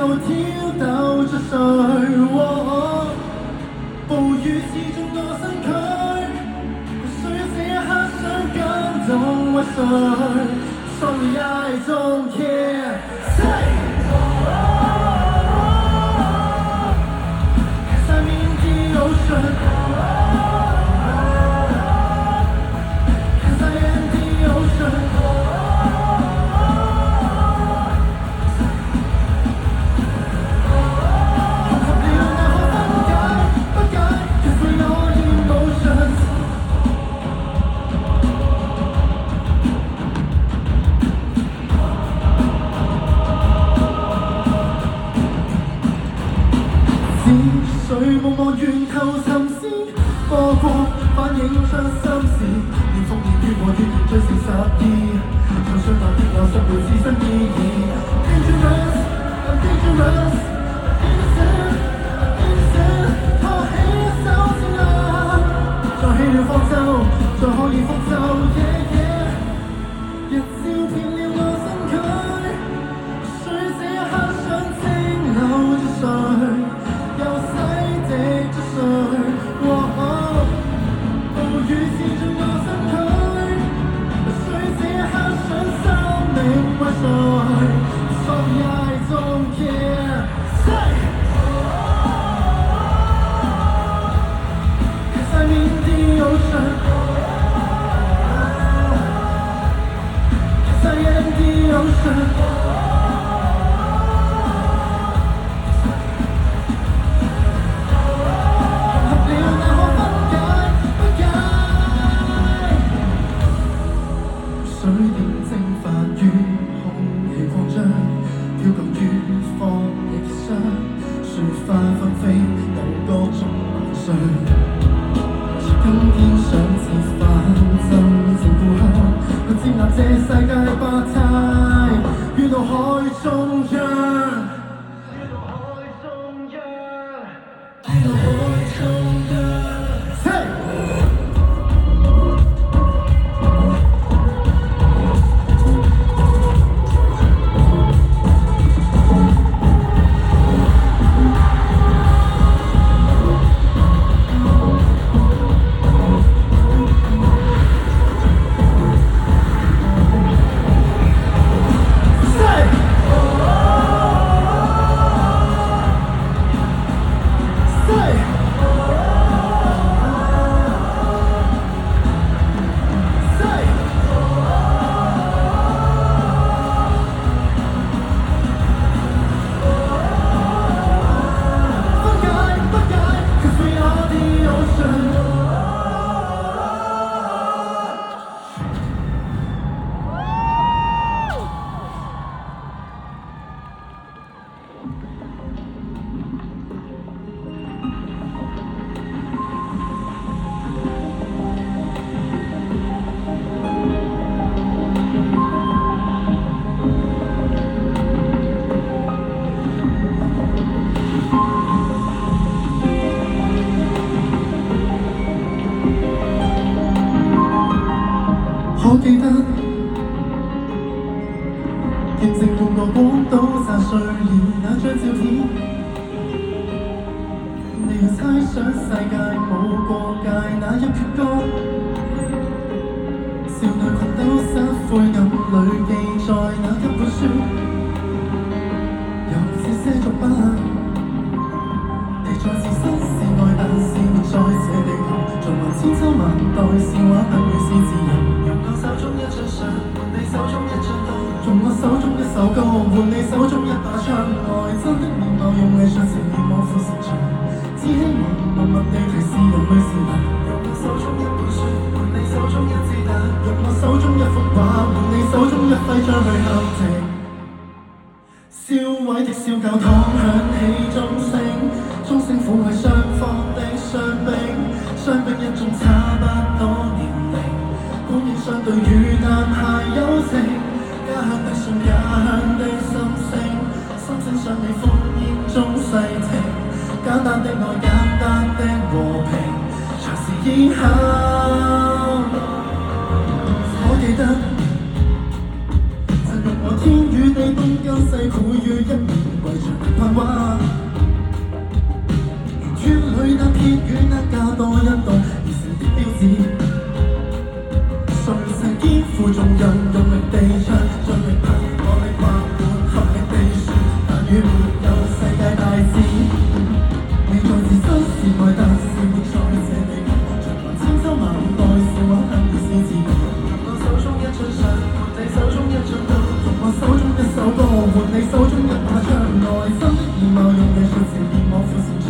又挑逗着誰？暴雨刺中我身軀，誰有這一刻想感動為誰 ？Sorry I don't care。Cause I'm in the ocean。Cause I am the ocean。誰無望源頭尋思，播過反映出心事，年復年月和月圓最成12，就算那天有失會置身意義。Dangerous, I'm dangerous, innocent, innocent， 拖起手先啦，再起了方舟，再可以復奏。日照遍了我身軀，誰這一刻想蒸餾着誰？暴雨刺中我身軀，誰這一刻想生命為誰 ？Sorry I don't care。Cause I'm in the ocean。Cause I am the ocean。水點蒸發於空氣擴張，飄降於放翼上，雪花紛飛有各種晚上。今天想折返真正故鄉，去接納這世界百態，於腦海中央，於腦海中央，於腦海中央。可記得見證半個廣島砸碎了那張照片，你要猜想世界冇過界那一闕歌，少女裙兜失灰暗裏記載那一本書，有這些作品，地在是生是愛，但是活在這地球，循環千秋萬代，笑話等於是自由。手中一張相，換你手中一張刀，用我手中一首歌，換你手中一把槍。愛真的面貌，用藝術呈現我苦成長，只希望默默地提示人類是人。用我手中一本書，換你手中一支彈，用我手中一幅畫，換你手中一揮槍去敲靜。燒毀的小教堂響起鐘聲，鐘聲撫慰雙方的傷兵，傷兵一眾差不多年齡。供應相對與男孩友情，家鄉的信，家鄉的心聲，心聲想你烽煙中細聽，簡單的愛，簡單的和平，長時以後，我記得曾用我天與地東跟西苦於一面，為着與沒有世界大戰。你在自身是愛，但是活在這地球，循環千秋萬代，笑話向你是自由。我手中一張相，換你手中一張刀，從我手中一首歌，換你手中一把槍。內心的面貌用藝術呈現我苦善傳，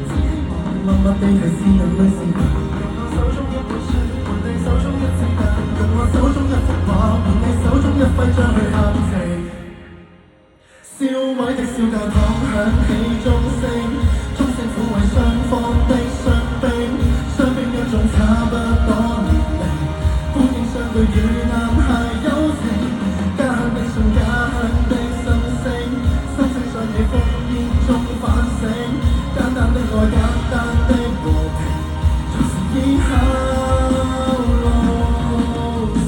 只希望默默地提示人類善良。用我手中一本書，換你手中一支筆，用我手中一幅畫，換你手中一徽章去喊情。燒毀的小教堂響起鐘聲，鐘聲撫慰雙方的傷兵，傷兵一種差不多年齡，歡迎相對與男孩友情，家鄉的信，家鄉的心聲，心聲在你烽煙中反省，簡單的愛，簡單的和平，就是以後路程。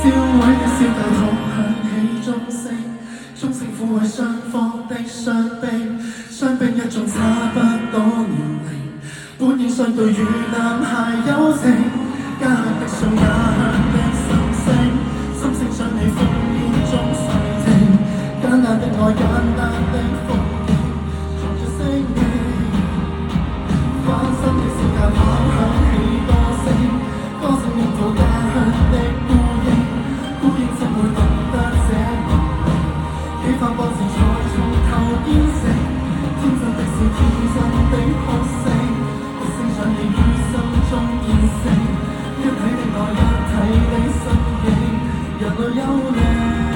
燒毀的小教堂響起鐘聲，鐘聲撫慰雙方的傷兵，傷兵一眾差不多年齡，本應相對與男孩友情，家鄉的信，家鄉的心聲，心聲想你烽煙中細聽，簡單的愛，簡單的風景，藏着聲音，翻新的小教堂響起歌聲，歌聲擁抱家鄉的孤影，孤影怎會懂得這麼美？幾番波折才從頭建成，天真的笑，天真的哭聲，一聲想你於心中現成，一體的愛，一體的身影，人類有靈。